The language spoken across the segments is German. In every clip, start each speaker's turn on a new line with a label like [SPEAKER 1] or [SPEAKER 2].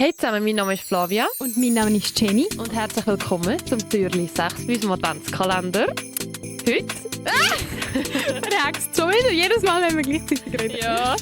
[SPEAKER 1] Hey zusammen, mein Name ist Flavia
[SPEAKER 2] Und mein Name ist Jenny.
[SPEAKER 1] und herzlich willkommen zum Türli 6 bei unserem Adventskalender. Heute?
[SPEAKER 2] Reagst schon wieder, jedes Mal, wenn wir gleichzeitig reden.
[SPEAKER 1] Ja,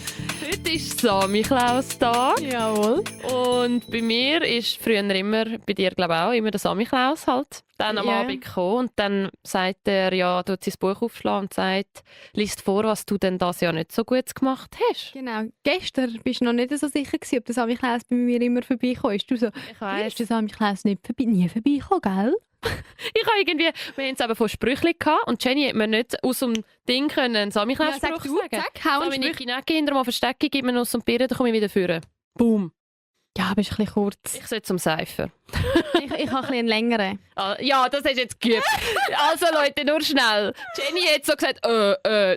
[SPEAKER 1] heute ist Samichlaus-Tag.
[SPEAKER 2] Jawohl.
[SPEAKER 1] Und bei mir ist früher immer, bei dir glaube ich auch, immer der Samichlaus halt. Dann am
[SPEAKER 2] Ja.
[SPEAKER 1] Abend gekommen und dann sagt er, ja, tut sein Buch aufschlagen und sagt, liest vor, was du denn das Jahr nicht so gut gemacht hast.
[SPEAKER 2] Genau. Gestern bist du noch nicht so sicher gewesen, ob der Samichlaus bei mir immer vorbeikommt. Du so,
[SPEAKER 1] Ich
[SPEAKER 2] ist
[SPEAKER 1] weiss.
[SPEAKER 2] der Samichlaus nie vorbeikommen, gell?
[SPEAKER 1] Ich habe irgendwie, wir haben es eben von Sprüchli gehabt und Jenny hat mir nicht aus dem Ding einen Samichlaus-Spruch sagen.
[SPEAKER 2] hau
[SPEAKER 1] So, wenn ich Kinecki hinter mal verstecke, gib mir Nuss und Birne, dann komme ich wieder führen. Boom.
[SPEAKER 2] Ja, aber ist ein bisschen kurz.
[SPEAKER 1] Ich soll zum Seifer.
[SPEAKER 2] Ich habe ein bisschen einen längeren.
[SPEAKER 1] Ja, das hast du jetzt geübt. Also Leute, nur schnell. Jenny hat so gesagt,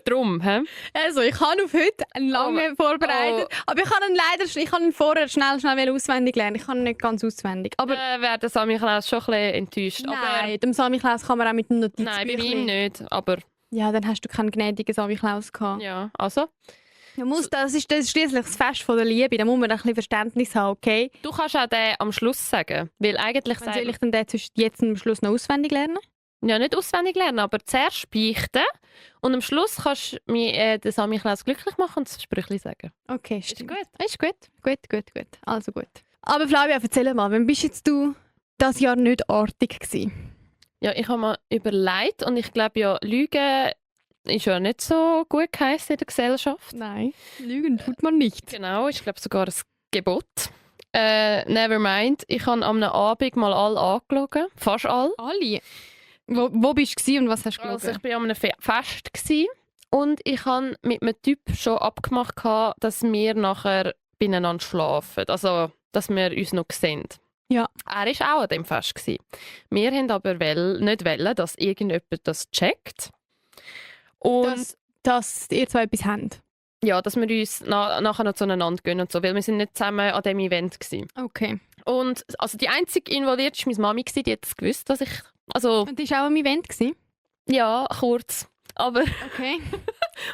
[SPEAKER 1] drum. Hä?
[SPEAKER 2] Also, ich habe auf heute einen langen vorbereitet. Aber ich habe ihn vorher schnell auswendig lernen. Ich kann ihn nicht ganz auswendig. Aber
[SPEAKER 1] Wäre der Samichlaus schon ein bisschen enttäuscht.
[SPEAKER 2] nein, dem Samichlaus kann man auch mit dem
[SPEAKER 1] Aber,
[SPEAKER 2] Notizbüchlein.
[SPEAKER 1] nein, bei ihm nicht. Aber
[SPEAKER 2] Ja, dann hast du keinen gnädigen Samichlaus gehabt.
[SPEAKER 1] ja, also.
[SPEAKER 2] Das ist schliesslich das Fest von der Liebe. Da muss man ein bisschen Verständnis haben, okay?
[SPEAKER 1] Du kannst auch den am Schluss sagen. Weil eigentlich
[SPEAKER 2] Wann soll ich denn den zwischen jetzt und am Schluss noch auswendig lernen?
[SPEAKER 1] ja, nicht auswendig lernen, aber zuerst beichten. Und am Schluss kannst du mir den Samichlaus glücklich machen und das Sprüchli sagen.
[SPEAKER 2] Okay,
[SPEAKER 1] Ist
[SPEAKER 2] stimmt.
[SPEAKER 1] gut?
[SPEAKER 2] Ist gut. Also gut. Aber Flavia, erzähl mal, wann bist jetzt du das Jahr nicht artig gewesen?
[SPEAKER 1] Ja, ich habe mir überlegt und ich glaube ja, Lügen ist ja nicht so gut geheißen in der Gesellschaft.
[SPEAKER 2] Nein, lügen tut man nicht.
[SPEAKER 1] Genau, ist glaube sogar ein Gebot. Never mind. Ich habe am Abend mal alle angeschaut. Fast alle.
[SPEAKER 2] Alle? Wo bist du gewesen und was hast du
[SPEAKER 1] Also
[SPEAKER 2] geschaut?
[SPEAKER 1] ich war an einem Fest gewesen und ich habe mit einem Typ schon abgemacht, dass wir nachher beieinander schlafen. Also, dass wir uns noch sehen.
[SPEAKER 2] Ja.
[SPEAKER 1] Er war auch an dem Fest gewesen. Wir haben aber nicht wollen, dass irgendjemand das checkt. Und
[SPEAKER 2] Dass ihr zwei etwas habt.
[SPEAKER 1] ja, dass wir uns nachher noch zueinander gehen und so, weil wir sind nicht zusammen an diesem Event gewesen.
[SPEAKER 2] Okay.
[SPEAKER 1] Und also die einzige involviert war meine Mami, die hat es gewusst, dass ich, also
[SPEAKER 2] Und das war auch am Event gewesen?
[SPEAKER 1] ja, kurz. Aber
[SPEAKER 2] Okay.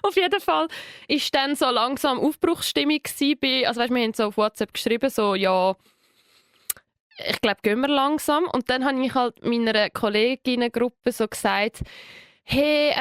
[SPEAKER 1] auf jeden Fall war dann so langsam Aufbruchsstimmung gewesen also weißt, wir haben so auf WhatsApp geschrieben, so ja, ich glaube, gehen wir langsam. Und dann habe ich halt meiner Kolleginnengruppe so gesagt, hey,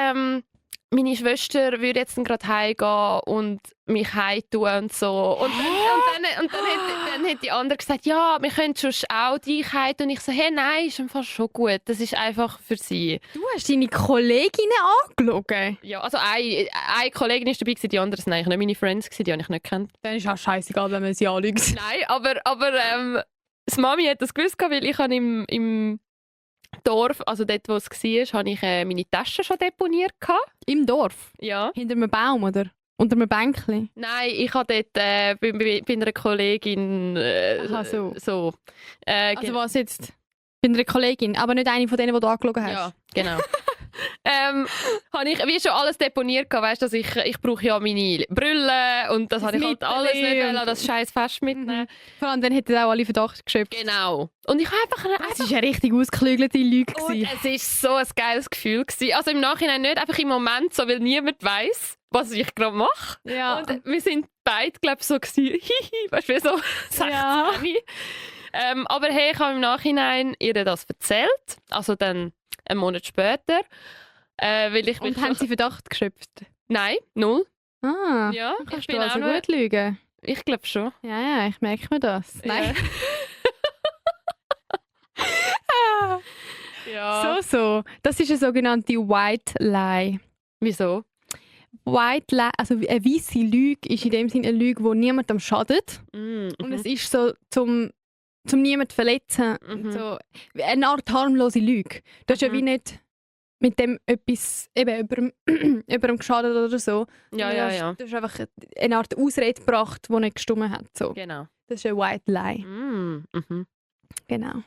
[SPEAKER 1] meine Schwester würde jetzt gerade heimgehen und mich heimtun und so. Und dann hat die andere gesagt, ja, wir können schon auch dich heimtun. Und ich so, hey, nein, ist einfach schon gut. Das ist einfach für sie.
[SPEAKER 2] Du hast deine Kolleginnen angeschaut?
[SPEAKER 1] Ja, also eine Kollegin war dabei, die anderen sind eigentlich nicht meine Friends, die habe ich nicht gekannt.
[SPEAKER 2] Dann ist auch scheißegal, wenn man sie anlügt.
[SPEAKER 1] Nein, aber das Mami hat das gewusst, weil ich habe im Dorf, also dort, wo es war, habe ich meine Taschen schon deponiert.
[SPEAKER 2] Im Dorf?
[SPEAKER 1] Ja.
[SPEAKER 2] Hinter einem Baum, oder? Unter einem Bänkchen?
[SPEAKER 1] Nein, ich habe dort bei einer Kollegin
[SPEAKER 2] Aha, so.
[SPEAKER 1] Also
[SPEAKER 2] Was jetzt? Bei einer Kollegin, aber nicht eine von denen, die du angeschaut hast?
[SPEAKER 1] ja, genau. Habe ich wie schon alles deponiert, weißt du, ich brauche ja meine Brille und das habe ich halt alles nicht wollen, das scheiß Fest mitnehmen.
[SPEAKER 2] Vor allem, dann hätten auch alle Verdacht geschöpft.
[SPEAKER 1] Genau. Und ich habe einfach
[SPEAKER 2] Es war eine richtig ausgeklügelte Lüge.
[SPEAKER 1] und es war so ein geiles Gefühl gewesen. Also im Nachhinein nicht, einfach im Moment so, weil niemand weiss, was ich gerade mache.
[SPEAKER 2] Ja.
[SPEAKER 1] Und wir sind beide, glaube ich, so gewesen, hihi, weißt du, wie so 16.
[SPEAKER 2] Ja.
[SPEAKER 1] Aber hey, ich habe im Nachhinein ihr das erzählt, also dann einen Monat später. Weil ich
[SPEAKER 2] Und haben sie Verdacht geschöpft?
[SPEAKER 1] Nein, null.
[SPEAKER 2] Ah,
[SPEAKER 1] Ja,
[SPEAKER 2] kannst
[SPEAKER 1] ich bin
[SPEAKER 2] du also
[SPEAKER 1] auch noch,
[SPEAKER 2] gut lügen?
[SPEAKER 1] ich glaube schon.
[SPEAKER 2] Ja, ich merke mir das. Nein.
[SPEAKER 1] Ja.
[SPEAKER 2] So. Das ist eine sogenannte White Lie.
[SPEAKER 1] Wieso?
[SPEAKER 2] White Lie, also eine weisse Lüge ist in dem Sinne eine Lüge, die niemandem schadet. Und es ist so, zum niemanden zu verletzen.
[SPEAKER 1] Mhm.
[SPEAKER 2] So, eine Art harmlose Lüge. Du hast ja
[SPEAKER 1] Mhm.
[SPEAKER 2] wie nicht mit dem etwas eben jemandem geschadet oder so.
[SPEAKER 1] Ja.
[SPEAKER 2] Du hast einfach eine Art Ausrede gebracht, die nicht gestimmt hat. So.
[SPEAKER 1] Genau.
[SPEAKER 2] Das ist eine White Lie.
[SPEAKER 1] Mhm.
[SPEAKER 2] Genau.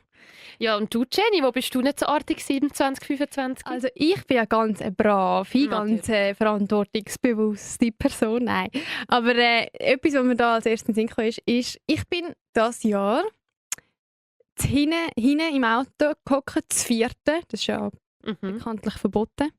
[SPEAKER 1] Ja, und du, Jenny, wo bist du nicht so artig gewesen, 2025?
[SPEAKER 2] Also ich bin ja ganz eine brave,
[SPEAKER 1] Natürlich.
[SPEAKER 2] ganz verantwortungsbewusste Person. Nein. Aber etwas, was mir da als erstes in den Sinn kam, ist, ich bin dieses Jahr hinten im Auto gehockt, das 4. Das ist ja bekanntlich verboten.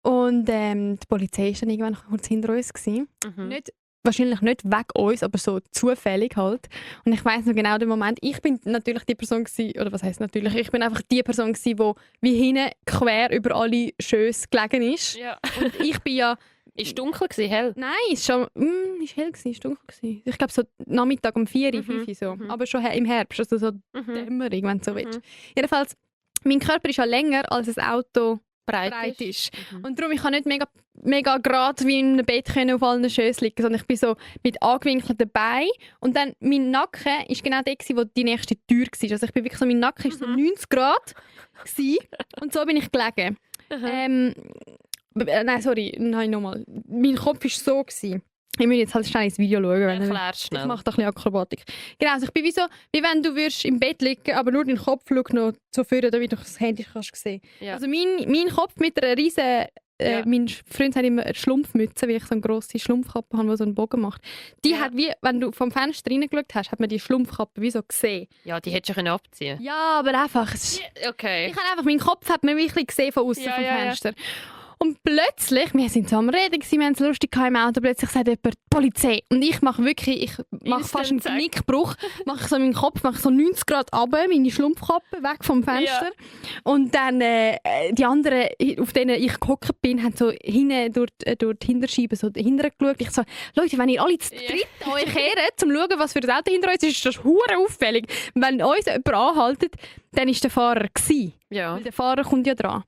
[SPEAKER 2] Und die Polizei war dann irgendwann kurz hinter uns gewesen. Nicht wahrscheinlich nicht wegen uns, aber so zufällig halt. Und ich weiss noch genau den Moment, ich bin natürlich die Person gewesen, oder was heisst natürlich, ich bin einfach die Person gewesen, die wie hinten quer über alle Schösse gelegen ist.
[SPEAKER 1] Ja.
[SPEAKER 2] Und ich bin ja...
[SPEAKER 1] Ist dunkel gewesen, hell?
[SPEAKER 2] Nein, es ist hell gewesen, ist dunkel gewesen. Ich glaube so Nachmittag um 4, 5 so. Aber schon im Herbst, also so Dämmerung, wenn du so willst. Jedenfalls, mein Körper ist ja länger als ein Auto breit ist. Und darum, ich kann nicht mega gerade wie in einem Bett können auf allen Schössen liegen, sondern ich bin so mit angewinkelten Beinen und dann mein Nacken ist genau der, wo die nächste Tür war. Also ich bin wirklich so, mein Nacken ist so 90 Grad gewesen, und so bin ich gelegen. Nein, sorry, nein, nochmal. Mein Kopf war so gewesen. Ich muss jetzt halt schnell ins Video schauen.
[SPEAKER 1] Erklär's schnell.
[SPEAKER 2] Ich mache da ein bisschen Akrobatik. Genau, also ich bin wie wenn du würdest im Bett liegen, aber nur dein Kopf schaut noch so vorne, damit du das Handy kannst sehen.
[SPEAKER 1] Ja.
[SPEAKER 2] Also mein Kopf mit einer riesen... Mein Freund hat immer eine Schlumpfmütze, weil ich so eine grosse Schlumpfkappe habe, die so einen Bogen macht. Die hat wie, wenn du vom Fenster reingeschaut hast, hat man die Schlumpfkappe wie so gesehen.
[SPEAKER 1] Ja, die hättest du abziehen können.
[SPEAKER 2] Ja, aber einfach...
[SPEAKER 1] Okay.
[SPEAKER 2] Ich habe einfach, meinen Kopf hat man wirklich gesehen von außen vom Fenster. Und plötzlich, wir sind so am Reden, wir haben es lustig im Auto, plötzlich sagt jemand «Polizei». Und ich mache fast einen Knickbruch, mache so meinen Kopf, mache so 90 Grad runter, meine Schlumpfkappe weg vom Fenster. Ja. Und dann die anderen, auf denen ich gehockt bin, haben so hinten durch die Hinterscheibe so dahinter geschaut. Ich so «Leute, wenn ihr alle zu dritt euch kehrt, um zu schauen, was für ein Auto hinter uns ist, ist das hure auffällig. Wenn uns jemand anhaltet, dann war der Fahrer gewesen. Ja. Weil der Fahrer kommt ja dran.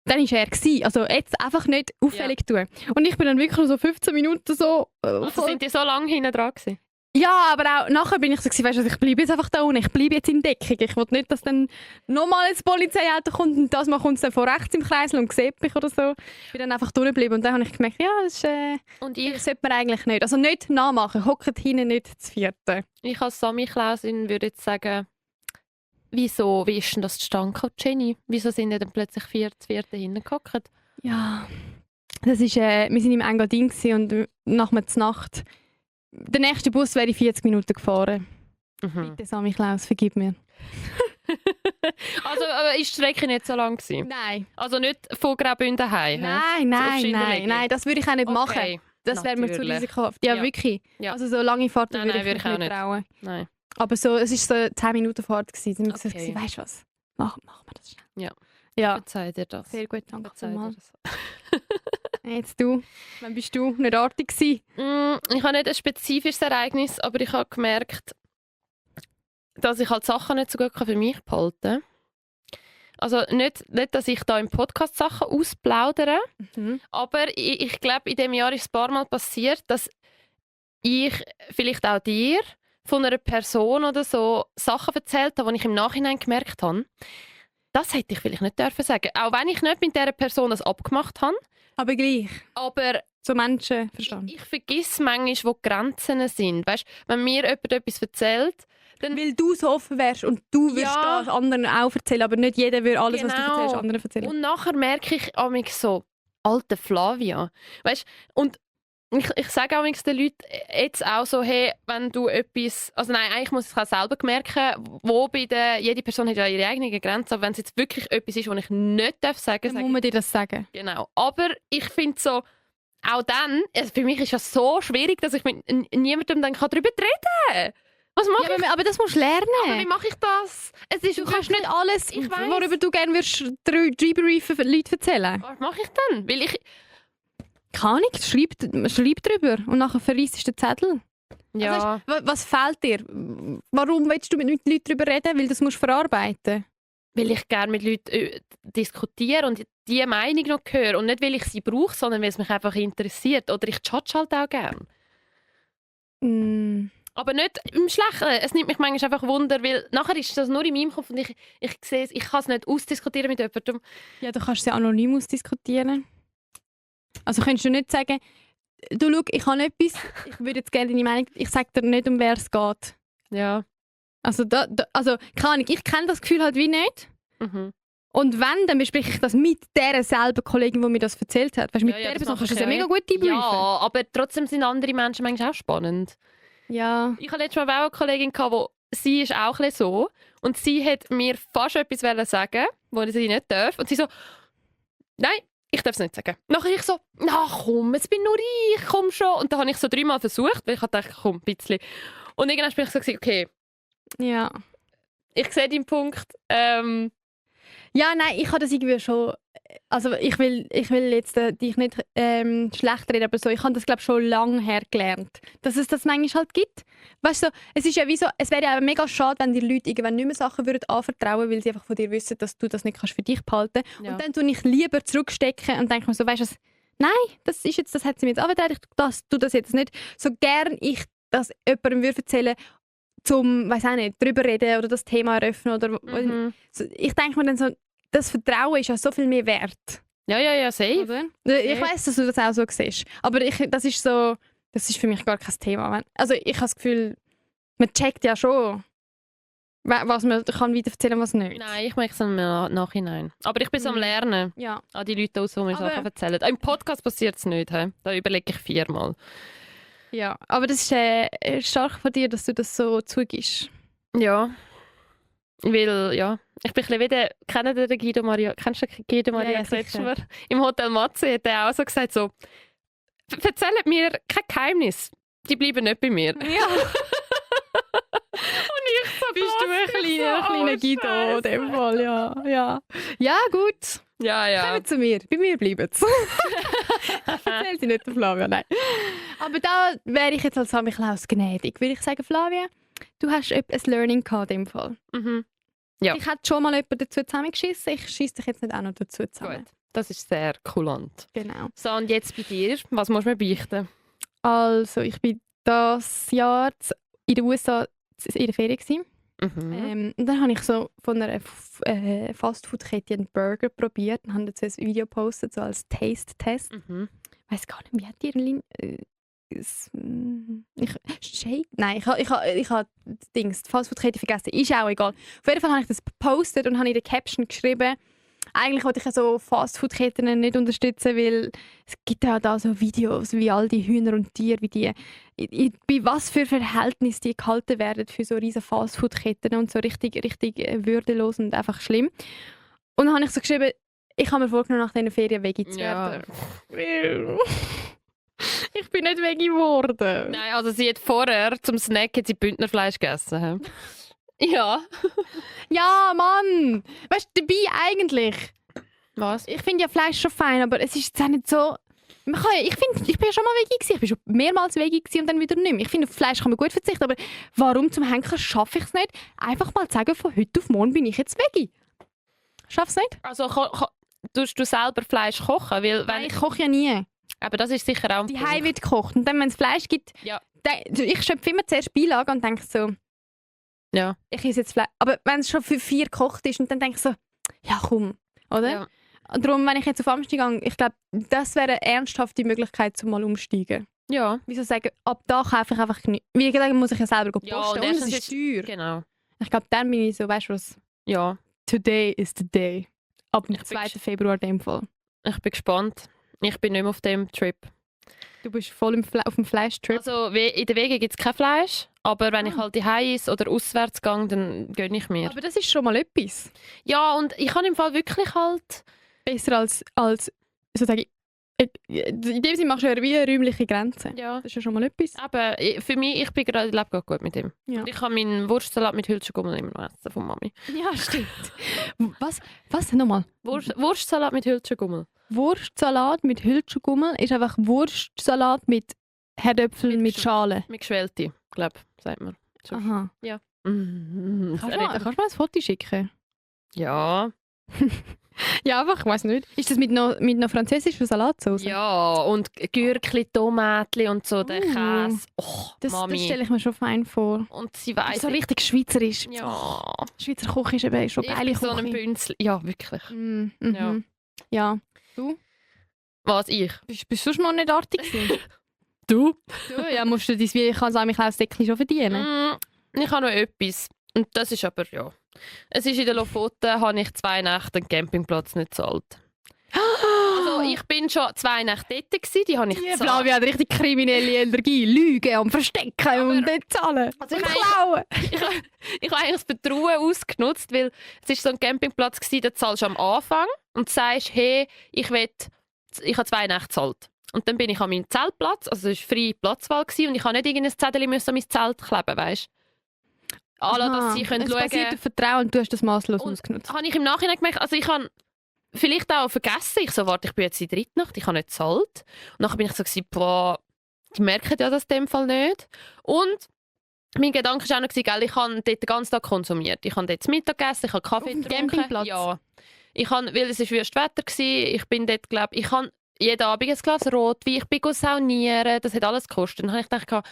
[SPEAKER 2] Dann war er gewesen. Also jetzt einfach nicht auffällig tun. Und ich bin dann wirklich so 15 Minuten so...
[SPEAKER 1] Also sind die so lange hinten dran gewesen?
[SPEAKER 2] Ja, aber auch nachher bin ich so gewesen, weißt du, ich bleibe jetzt einfach da unten, ich bleibe jetzt in Deckung. Ich will nicht, dass dann nochmal ein Polizeiauto kommt und das Mal kommt es dann von rechts im Kreisel und sieht mich oder so. Ich bin dann einfach durchgeblieben und dann habe ich gemerkt, ja, das sollte man eigentlich nicht. Also nicht nachmachen, hockt hinten nicht zu vierten.
[SPEAKER 1] Ich als Samichlausin würde jetzt sagen... Wieso? Wie ist denn das zustande gekommen, Jenny? Wieso sind ihr dann plötzlich zu vierten hinten gehockt?
[SPEAKER 2] Ja, das ist, wir waren im Engadin und nach der Nacht. Der nächste Bus wäre 40 Minuten gefahren. Bitte, Sammy Klaus, vergib mir.
[SPEAKER 1] Also aber ist die Strecke nicht so lang gewesen?
[SPEAKER 2] Nein.
[SPEAKER 1] Also nicht von Graubünden heim?
[SPEAKER 2] Nein, das würde ich auch nicht machen. Das wäre mir zu risikohaft. Ja, wirklich. Ja. Also so lange Fahrten würde ich auch nicht trauen. Nein. Aber so, es war so 10 Minuten Fahrt. Dann haben wir gesagt, weißt du was, machen wir das schnell.
[SPEAKER 1] Ja. Verzeih dir das.
[SPEAKER 2] Sehr gut, danke vielmals. Jetzt du, wann bist du nicht artig gewesen?
[SPEAKER 1] Ich habe nicht ein spezifisches Ereignis, aber ich habe gemerkt, dass ich halt Sachen nicht so gut für mich behalten kann. Also nicht, dass ich da im Podcast Sachen ausplaudere, aber ich glaube, in diesem Jahr ist es ein paar Mal passiert, dass ich vielleicht auch dir von einer Person oder so Sachen erzählt habe, die ich im Nachhinein gemerkt habe, das hätte ich vielleicht nicht dürfen sagen. Auch wenn ich nicht mit dieser Person das abgemacht habe.
[SPEAKER 2] Aber gleich.
[SPEAKER 1] Aber
[SPEAKER 2] so Menschenverstand.
[SPEAKER 1] Ich vergesse manchmal, wo die Grenzen sind. Weißt, wenn mir jemand etwas erzählt, dann...
[SPEAKER 2] Weil du so offen wärst und du würdest das anderen auch erzählen, aber nicht jeder würde alles, was du erzählst, anderen erzählen.
[SPEAKER 1] Und nachher merke ich mich so, alte Flavia. Weißt, und ich sage auch den Leuten jetzt auch so, hey, wenn du etwas... Also nein, eigentlich muss ich es auch selber merken, wo bei jede Person hat ja ihre eigenen Grenzen, aber wenn es jetzt wirklich etwas ist, was ich nicht sagen darf...
[SPEAKER 2] Dann muss man dir das sagen.
[SPEAKER 1] Genau. Aber ich finde so, auch dann, also für mich ist es so schwierig, dass ich mit niemandem dann darüber reden kann. Was mache ich?
[SPEAKER 2] Aber das musst du lernen.
[SPEAKER 1] Aber wie mache ich das?
[SPEAKER 2] Du kannst nicht alles, worüber du gerne debriefen, Leute erzählen.
[SPEAKER 1] Was mache ich dann? Weil ich...
[SPEAKER 2] Keine Ahnung, schreib drüber und nachher verreissest du den Zettel.
[SPEAKER 1] Ja.
[SPEAKER 2] Also, was fehlt dir? Warum willst du mit Leuten darüber reden? Weil du das musst verarbeiten.
[SPEAKER 1] Weil ich gerne mit Leuten diskutiere und die Meinung noch höre. Und nicht, weil ich sie brauche, sondern weil es mich einfach interessiert. Oder ich chatte halt auch gerne. Aber nicht im Schlechten. Es nimmt mich manchmal einfach Wunder, weil nachher ist das nur in meinem Kopf und ich sehe es, ich kann es nicht ausdiskutieren mit jemandem. Ja,
[SPEAKER 2] du kannst es ja anonym ausdiskutieren. Also könntest du nicht sagen, du schau, ich habe etwas, ich würde jetzt gerne deine Meinung, ich sage dir nicht, um wer es geht.
[SPEAKER 1] Ja.
[SPEAKER 2] Also, also keine Ahnung, ich kenne das Gefühl halt wie nicht. Und wenn, dann bespreche ich das mit der selben Kollegin, die mir das erzählt hat. Weißt, mit der Person kannst du es ja mega gut debriefen.
[SPEAKER 1] Ja, aber trotzdem sind andere Menschen manchmal auch spannend.
[SPEAKER 2] Ja.
[SPEAKER 1] Ich hatte letztes Mal auch eine Kollegin, sie ist auch ein bisschen so. Und sie hat mir fast etwas sagen, was sie nicht darf. Und sie so, nein, ich darf es nicht sagen. Nachher ich so, na komm, es bin nur ich, komm schon. Und dann habe ich so 3-mal versucht, weil ich dachte, komm, ein bisschen. Und irgendwann bin ich so, okay,
[SPEAKER 2] Ja.
[SPEAKER 1] ich sehe deinen Punkt.
[SPEAKER 2] Ja, nein, ich habe das irgendwie schon. Also ich will jetzt dich nicht schlecht reden, aber so, ich habe das glaube schon lange her gelernt, dass es das manchmal halt gibt. Weißt du, so, es ist ja wie so, es wäre ja mega schade, wenn die Leute irgendwann nicht mehr Sachen würden anvertrauen, weil sie einfach von dir wissen, dass du das nicht kannst für dich behalten.
[SPEAKER 1] Ja.
[SPEAKER 2] Und dann tue ich lieber zurückstecken und denke mir so, weißt du, nein, das hat sie mir jetzt anvertraut, ich tue das jetzt nicht. So gern ich das jemandem würde erzählen, zum, weiß auch nicht, drüber reden oder das Thema eröffnen oder so, ich denke mir dann so, das Vertrauen ist ja so viel mehr wert.
[SPEAKER 1] Ja, safe.
[SPEAKER 2] Oder? Ich weiss, dass du das auch so siehst. Aber das ist für mich gar kein Thema. Also ich habe das Gefühl, man checkt ja schon, was man kann weiter erzählen, was nicht.
[SPEAKER 1] Nein, ich merke es im Nachhinein. Aber ich bin so am Lernen.
[SPEAKER 2] Ja.
[SPEAKER 1] An die Leute aus, die mir
[SPEAKER 2] Aber-
[SPEAKER 1] Sachen erzählen. Im Podcast passiert es nicht. He? Da überlege ich 4-mal.
[SPEAKER 2] Ja, aber das ist stark von dir, dass du das so zugibst.
[SPEAKER 1] Ja. Weil, ja, ich bin ein bisschen wieder, kennst du den Guido Maria, kennst du den Guido Maria
[SPEAKER 2] Ja,
[SPEAKER 1] Kretschmer? Im Hotel Matze hat er auch so gesagt, so, erzählt mir kein Geheimnis, die bleiben nicht bei mir.
[SPEAKER 2] Ja.
[SPEAKER 1] Und ich so,
[SPEAKER 2] Bist du ein kleiner Guido in dem Fall, ja. Ja, gut.
[SPEAKER 1] Ja.
[SPEAKER 2] Kommen zu mir. Bei mir bleiben sie. Erzähl sie nicht der Flavia, nein. Aber da wäre ich jetzt als Sammy Klaus gnädig. Würde ich sagen, Flavia, du hast ein Learning gehabt in dem Fall.
[SPEAKER 1] Mhm. Ja.
[SPEAKER 2] Ich hätte schon mal jemanden dazu zusammengeschissen. Ich schieße dich jetzt nicht auch noch dazu zusammen.
[SPEAKER 1] Gut, das ist sehr kulant.
[SPEAKER 2] Genau.
[SPEAKER 1] So, und jetzt bei dir, was musst du mir beichten?
[SPEAKER 2] Also, ich war das Jahr in den USA in der Ferien gewesen. Und dann habe ich so von einer Fastfood-Kette einen Burger probiert und habe dazu ein Video gepostet, so als Taste-Test. Ich weiß gar nicht, wie hat die ich habe die Fastfood-Kette vergessen. Ist auch egal. Auf jeden Fall habe ich das gepostet und habe in der Caption geschrieben, eigentlich wollte ich ja so Fastfood-Ketten nicht unterstützen, weil es gibt ja da so Videos, wie all die Hühner und Tiere, wie die, bei was für Verhältnissen die gehalten werden für so riesige Fastfood-Ketten und so richtig würdelos und einfach schlimm. Und dann habe ich so geschrieben, ich habe mir vorgenommen, nach diesen Ferien Veggie zu werden. Ich bin nicht Veggie geworden.
[SPEAKER 1] Nein, also sie hat vorher zum Snack hat sie Bündnerfleisch gegessen. Ja.
[SPEAKER 2] Ja, Mann! Weißt du, dabei eigentlich.
[SPEAKER 1] Was?
[SPEAKER 2] Ich finde ja Fleisch schon fein, aber es ist jetzt auch nicht so. Man kann ja, ich bin ja schon mal Veggie gewesen. Ich bin schon mehrmals Veggie gewesen und dann wieder nicht mehr. Ich finde, auf Fleisch kann man gut verzichten, aber warum zum Henker schaffe ich es nicht, einfach mal zu sagen, von heute auf morgen bin ich jetzt Veggie? Schaff's nicht?
[SPEAKER 1] Also tust du selber Fleisch kochen? Weil,
[SPEAKER 2] Nein, ich koche ja nie.
[SPEAKER 1] Aber das ist sicher auch ein
[SPEAKER 2] Die
[SPEAKER 1] Punkt.
[SPEAKER 2] Hause wird gekocht. Und dann, wenn es Fleisch gibt,
[SPEAKER 1] Ja.
[SPEAKER 2] ich schöpfe immer zuerst Beilage und denke so,
[SPEAKER 1] Ja.
[SPEAKER 2] ich esse jetzt Fleisch. Aber wenn es schon für 4 gekocht ist, und dann denke ich so, ja komm, oder?
[SPEAKER 1] Ja.
[SPEAKER 2] Und darum, wenn ich jetzt auf Amsti gehe, ich glaube, das wäre eine ernsthafte Möglichkeit, zum mal umsteigen.
[SPEAKER 1] Ja.
[SPEAKER 2] Wieso sagen, ab da kaufe ich einfach nicht. Wie gesagt, muss ich ja selber posten.
[SPEAKER 1] Ja, und
[SPEAKER 2] und es
[SPEAKER 1] erstens
[SPEAKER 2] ist teuer.
[SPEAKER 1] Genau.
[SPEAKER 2] Ich glaube, dann bin ich so, weißt du was?
[SPEAKER 1] Ja.
[SPEAKER 2] Today is the day. Ab dem
[SPEAKER 1] Ich bin
[SPEAKER 2] 2. Februar in dem Fall.
[SPEAKER 1] Ich bin gespannt. Ich bin nicht mehr auf dem Trip.
[SPEAKER 2] Du bist voll auf dem Fleischtrip.
[SPEAKER 1] Also in der Wege gibt es kein Fleisch, aber wenn ich halt daheim isse oder auswärts gehe, dann gönne ich mir.
[SPEAKER 2] Aber das ist schon mal etwas.
[SPEAKER 1] Ja, und ich habe im Fall wirklich halt...
[SPEAKER 2] Besser als sozusagen, in dem Sinne machst du ja wie eine räumliche Grenze.
[SPEAKER 1] Ja.
[SPEAKER 2] Das ist ja schon mal etwas.
[SPEAKER 1] Aber für mich, ich lebe gerade gut mit dem.
[SPEAKER 2] Ja.
[SPEAKER 1] Und ich habe meinen Wurstsalat mit Hülsengummel immer noch essen von Mami.
[SPEAKER 2] Ja, stimmt. Was? Nochmal?
[SPEAKER 1] Wurstsalat mit Hülsengummel.
[SPEAKER 2] Wurstsalat mit Hülsengummel ist einfach Wurstsalat mit Herdöpfeln mit Schale.
[SPEAKER 1] Mit Geschwellte, glaube ich, sagt man.
[SPEAKER 2] Aha.
[SPEAKER 1] Ja.
[SPEAKER 2] Kannst du mal ein Foto schicken?
[SPEAKER 1] Ja.
[SPEAKER 2] Ja, einfach, ich weiss nicht. Ist das mit noch französischer Salatsauce?
[SPEAKER 1] Ja, und Gürkli, Tomatli und so, der Käse. Oh,
[SPEAKER 2] Das
[SPEAKER 1] Mami.
[SPEAKER 2] stelle ich mir schon fein vor.
[SPEAKER 1] Und sie
[SPEAKER 2] Das
[SPEAKER 1] weiss...
[SPEAKER 2] ist so richtig schweizerisch.
[SPEAKER 1] Ja.
[SPEAKER 2] Schweizer Küche ist eben schon
[SPEAKER 1] Ich
[SPEAKER 2] geile
[SPEAKER 1] bin so ein
[SPEAKER 2] Küche.
[SPEAKER 1] Bünzli. Ja, wirklich.
[SPEAKER 2] Ja. Ja.
[SPEAKER 1] Was, ich?
[SPEAKER 2] Bist du schon mal nicht artig gewesen?
[SPEAKER 1] Du?
[SPEAKER 2] Du, ja, musst du dein Wie ich kann sagen, ich das Deckchen schon verdienen.
[SPEAKER 1] Ich habe noch etwas. Und das ist aber, ja... Es ist in der Lofoten, habe ich 2 Nächte den Campingplatz nicht gezahlt. Also ich bin schon 2 Nächte dort gewesen, die habe ich
[SPEAKER 2] Die
[SPEAKER 1] gezahlt.
[SPEAKER 2] Flavia hat richtig kriminelle Energie. Lügen und verstecken und nicht zahlen.
[SPEAKER 1] Also
[SPEAKER 2] und
[SPEAKER 1] ich
[SPEAKER 2] klauen.
[SPEAKER 1] Ich habe eigentlich das Vertrauen ausgenutzt, weil es ist so ein Campingplatz gewesen, da zahlst du am Anfang und sagst, hey, ich will ich habe 2 Nächte gezahlt. Und dann bin ich an meinem Zeltplatz, also es war freie Platzwahl gewesen, und ich habe nicht irgendein Zettel müssen an mein Zelt kleben, weißt du? Dass sie können
[SPEAKER 2] es
[SPEAKER 1] schauen.
[SPEAKER 2] basiert auf Vertrauen und du hast das masslos
[SPEAKER 1] Und
[SPEAKER 2] ausgenutzt.
[SPEAKER 1] habe ich im Nachhinein gemerkt, also ich habe vielleicht auch vergessen, ich so, warte, ich bin jetzt in der 3. Nacht, ich habe nicht gezahlt. Und dann bin ich so gewesen, boah, die merken ja das in dem Fall nicht. Und mein Gedanke war auch noch, gell, ich habe dort den ganzen Tag konsumiert. Ich habe dort zu Mittag gegessen, ich habe Kaffee
[SPEAKER 2] Auf dem
[SPEAKER 1] getrunken.
[SPEAKER 2] Campingplatz?
[SPEAKER 1] Ja. Weil es war wüstes Wetter war, ich bin dort, glaube ich habe jeden Abend ein Glas Rotwein, ich bin saunieren, das hat alles gekostet. Dann habe ich gedacht,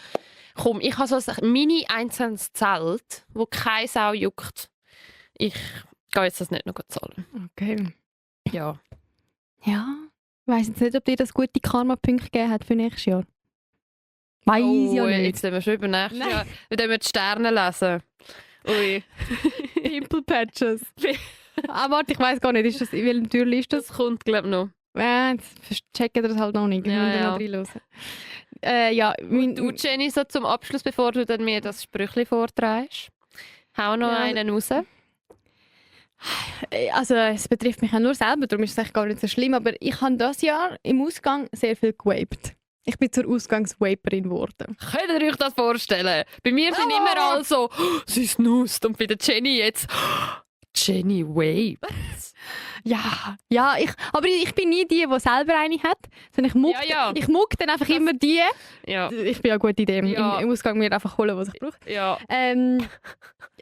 [SPEAKER 1] komm, ich habe so ein mini-einzelnes Zelt, wo keine Sau juckt. Ich gehe jetzt das nicht noch zahlen.
[SPEAKER 2] Okay.
[SPEAKER 1] Ja.
[SPEAKER 2] Ja. Ich weiss jetzt nicht, ob dir das gute Karma-Punkte gegeben hat für nächstes Jahr. Weiss ja nicht.
[SPEAKER 1] Jetzt sind wir schon über nächstes
[SPEAKER 2] Nein.
[SPEAKER 1] Jahr. Wir müssen die Sterne lesen. Ui.
[SPEAKER 2] Pimple Patches. Warte, ich weiss gar nicht, ist das, in welchem Türchen ist das?
[SPEAKER 1] Das kommt, glaube ich, noch.
[SPEAKER 2] Jetzt checken wir das halt noch nicht. Wir müssen noch reinhören. Ja,
[SPEAKER 1] Du, Jenny, so zum Abschluss, bevor du dann mir das Sprüchli vorträgst, hau noch einen raus.
[SPEAKER 2] Also es betrifft mich ja nur selber, darum ist es eigentlich gar nicht so schlimm, aber ich habe dieses Jahr im Ausgang sehr viel gewaped. Ich bin zur Ausgangsvaperin geworden.
[SPEAKER 1] Könnt ihr euch das vorstellen? Bei mir sind immer alle so, sie snust. Und bei der Jenny jetzt, Jenny vapes.
[SPEAKER 2] Ja, aber ich bin nie die selber eine hat, sondern ich muck dann einfach immer die.
[SPEAKER 1] Ja.
[SPEAKER 2] Ich bin ja gut in dem,
[SPEAKER 1] Ja.
[SPEAKER 2] im Ausgang mir einfach holen, was ich brauche.
[SPEAKER 1] Ja.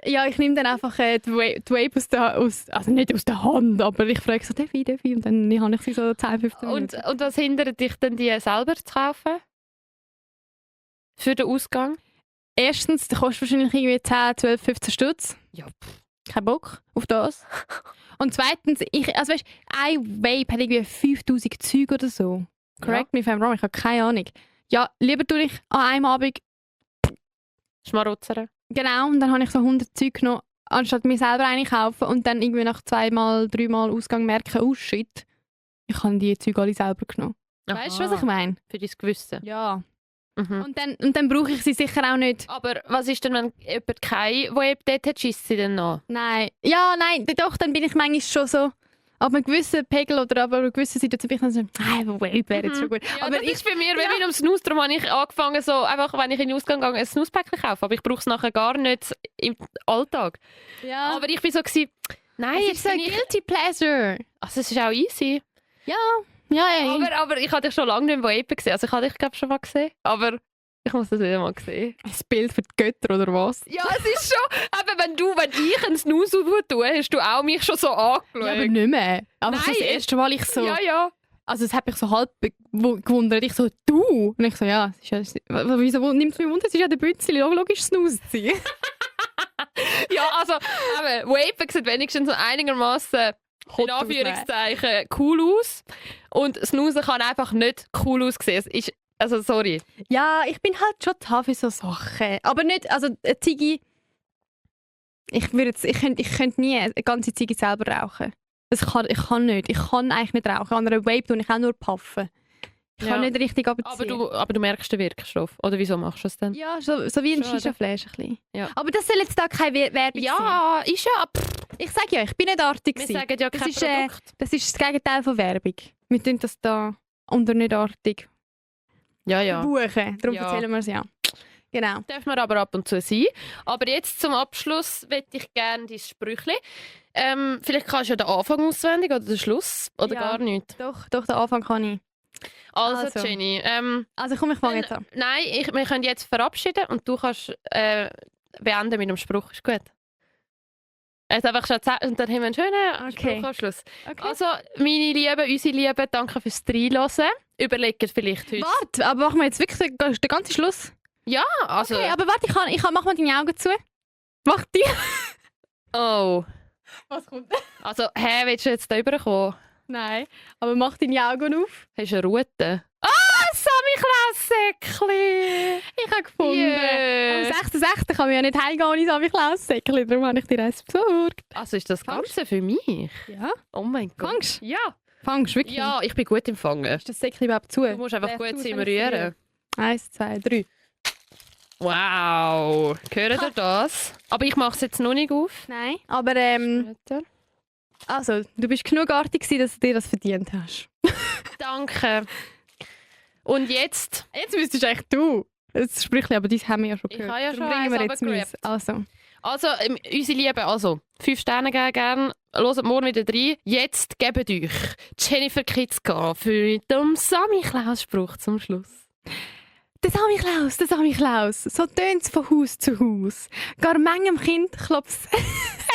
[SPEAKER 2] Ja, ich nehme dann einfach die Vape also nicht aus der Hand, aber ich frage so, darf ich? Und dann habe ich sie so 10, 15 Minuten.
[SPEAKER 1] Und was hindert dich denn, die selber zu kaufen? Für den Ausgang?
[SPEAKER 2] Erstens, der kostet wahrscheinlich irgendwie 10, 12, 15 Stutz.
[SPEAKER 1] Ja.
[SPEAKER 2] Kein Bock auf das. Und zweitens, also weißt, ein Vape hat irgendwie 5000 Zeug oder so. Correct me if I'm wrong, ich habe keine Ahnung. Ja, lieber tue ich an einem Abend
[SPEAKER 1] Schmarotzern.
[SPEAKER 2] genau, und dann habe ich so 100 Zeug genommen, anstatt mir selber eine kaufen und dann irgendwie nach 2 mal, 3 Mal Ausgang merken, oh shit, ich habe die Zeug alle selber genommen. Weißt du, was ich meine?
[SPEAKER 1] Für dein Gewissen.
[SPEAKER 2] Ja.
[SPEAKER 1] Mhm.
[SPEAKER 2] Und dann brauche ich sie sicher auch nicht.
[SPEAKER 1] Aber was ist denn, wenn jemand kein Vape dort hat, schießt sie dann noch?
[SPEAKER 2] Nein. Ja, nein, doch, dann bin ich manchmal schon so ab einem gewissen Pegel oder ab einer gewissen Situation bin ich dann so, Vape wäre jetzt schon gut.
[SPEAKER 1] Ja,
[SPEAKER 2] aber
[SPEAKER 1] das ist bei mir, wenn ich ums Snus, darum habe ich angefangen, so, einfach, wenn ich in den Ausgang gehe, ein Snuspäckchen kaufen. Aber ich brauche es nachher gar nicht im Alltag.
[SPEAKER 2] ja.
[SPEAKER 1] Aber ich bin so gewesen, nein,
[SPEAKER 2] Es
[SPEAKER 1] jetzt
[SPEAKER 2] ist so ein
[SPEAKER 1] bin ich...
[SPEAKER 2] guilty pleasure.
[SPEAKER 1] Also es ist auch easy.
[SPEAKER 2] Ja.
[SPEAKER 1] Aber ich habe dich schon lange nicht mehr vapen gesehen. Also ich habe dich, glaube schon mal gesehen. Aber ich muss das wieder mal sehen.
[SPEAKER 2] Ein Bild für die Götter oder was?
[SPEAKER 1] Ja, es ist schon... Aber wenn ich einen Snus tue, hast du auch mich schon so angeschaut.
[SPEAKER 2] Ja, aber nicht mehr. Aber
[SPEAKER 1] Nein,
[SPEAKER 2] das erste Mal ich so...
[SPEAKER 1] Ja.
[SPEAKER 2] Also es hat mich so halb gewundert. Ich so, du? Und ich so, ja, es ist ja, wieso nimmt es mich wunder? Es ist ja der Bützeli, logisch Snus sein.
[SPEAKER 1] Ja, also, aber Vapen sieht wenigstens so einigermaßen in Anführungszeichen cool aus. Und Snoozen kann einfach nicht cool aussehen. Es ist, also, sorry.
[SPEAKER 2] Ja, ich bin halt schon tough für so Sachen. Aber nicht, also eine Ziege... Ich könnte nie eine ganze Ziege selber rauchen. Ich kann nicht. Ich kann eigentlich nicht rauchen. An einer Vape tue ich auch nur puffen. Ich kann nicht richtig abziehen.
[SPEAKER 1] Aber du merkst den Wirkstoff. Oder wieso machst du es denn?
[SPEAKER 2] Ja, so wie ein
[SPEAKER 1] Schon,
[SPEAKER 2] Shisha-Flash ein bisschen.
[SPEAKER 1] Ja.
[SPEAKER 2] Aber das soll jetzt da keine Werbung sein.
[SPEAKER 1] Ja, ist ja.
[SPEAKER 2] Ich sage ja, ich bin nicht artig
[SPEAKER 1] Wir
[SPEAKER 2] gewesen.
[SPEAKER 1] sagen ja
[SPEAKER 2] Das
[SPEAKER 1] kein
[SPEAKER 2] ist,
[SPEAKER 1] Produkt.
[SPEAKER 2] das ist das Gegenteil von Werbung. Wir tun das da unter nicht artig
[SPEAKER 1] Ja.
[SPEAKER 2] buchen. Darum
[SPEAKER 1] Ja.
[SPEAKER 2] erzählen wir es ja. Genau.
[SPEAKER 1] Darf man aber ab und zu sein. Aber jetzt zum Abschluss möchte ich gerne dein Sprüchli. Vielleicht kannst du ja den Anfang auswendig oder den Schluss. Oder
[SPEAKER 2] Ja.
[SPEAKER 1] gar nicht.
[SPEAKER 2] Doch, den Anfang kann ich.
[SPEAKER 1] Also,
[SPEAKER 2] Also.
[SPEAKER 1] Jenny.
[SPEAKER 2] Also komm, ich fange jetzt an.
[SPEAKER 1] Nein, wir können jetzt verabschieden und du kannst beenden mit einem Spruch. Ist gut? Jetzt einfach schon und dann haben wir einen schönen
[SPEAKER 2] Okay.
[SPEAKER 1] Spruch am Schluss.
[SPEAKER 2] Okay.
[SPEAKER 1] Also, meine Lieben, unsere Lieben, danke fürs Reinhören. Überlegt vielleicht heute.
[SPEAKER 2] Warte, aber machen wir jetzt wirklich den ganzen Schluss?
[SPEAKER 1] Ja, also...
[SPEAKER 2] Okay, aber warte, mach mal deine Augen zu. Mach die.
[SPEAKER 1] Oh.
[SPEAKER 2] Was kommt?
[SPEAKER 1] Also, willst du jetzt da rüberkommen?
[SPEAKER 2] Nein, aber mach deine Augen auf.
[SPEAKER 1] Hast du eine Route? Samichlaus-Säckchen!
[SPEAKER 2] Ich habe gefunden.
[SPEAKER 1] Yeah.
[SPEAKER 2] Am 6.6. kann man ja nicht heimgehen ohne Samichlaus-Säckchen, darum habe ich dir eins besorgt.
[SPEAKER 1] Also ist das Ganze für mich?
[SPEAKER 2] Ja.
[SPEAKER 1] Oh mein Gott.
[SPEAKER 2] Fangst
[SPEAKER 1] Ja.
[SPEAKER 2] Fangst wirklich?
[SPEAKER 1] Ja, ich bin gut im Fangen.
[SPEAKER 2] Ist das Säckchen überhaupt zu?
[SPEAKER 1] Du musst einfach gut sein im Rühren.
[SPEAKER 2] 1, 2, 3.
[SPEAKER 1] Wow. Hört ihr das? Aber ich mache es jetzt noch nicht auf.
[SPEAKER 2] Nein, aber
[SPEAKER 1] Warte.
[SPEAKER 2] Also, du bist genug artig gewesen, dass du dir das verdient hast.
[SPEAKER 1] Danke. Und jetzt?
[SPEAKER 2] Jetzt müsstest eigentlich du. Das Sprüchli, aber das haben wir ja schon
[SPEAKER 1] Ich
[SPEAKER 2] gehört.
[SPEAKER 1] habe ja
[SPEAKER 2] Darum
[SPEAKER 1] schon
[SPEAKER 2] bringen wir
[SPEAKER 1] eins
[SPEAKER 2] jetzt meins.
[SPEAKER 1] runtergerappt.
[SPEAKER 2] Also,
[SPEAKER 1] Unsere Lieben, 5 Sterne geben gerne. Hört morgen wieder rein. Jetzt gebt euch Jennifer Kitzka für den Samichlaus-Spruch zum Schluss.
[SPEAKER 2] der Samichlaus. So tönt es von Haus zu Haus. Gar manchem Kind klopft das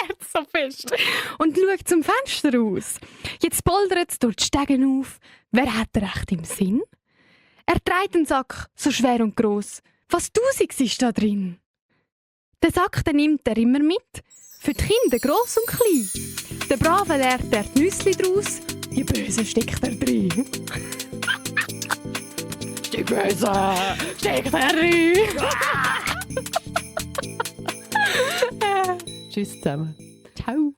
[SPEAKER 2] Herz so fest und schaut zum Fenster raus. Jetzt poldert es durch die Stegen auf. Wer hat recht im Sinn? Er trägt den Sack so schwer und gross. Was 1000 ist da drin? Den Sack den nimmt er immer mit. Für die Kinder gross und klein. Der Brave lernt er die Nüssli draus. Die Böse steckt er drin.
[SPEAKER 1] Die Böse steckt er rein. Tschüss zusammen.
[SPEAKER 2] Ciao.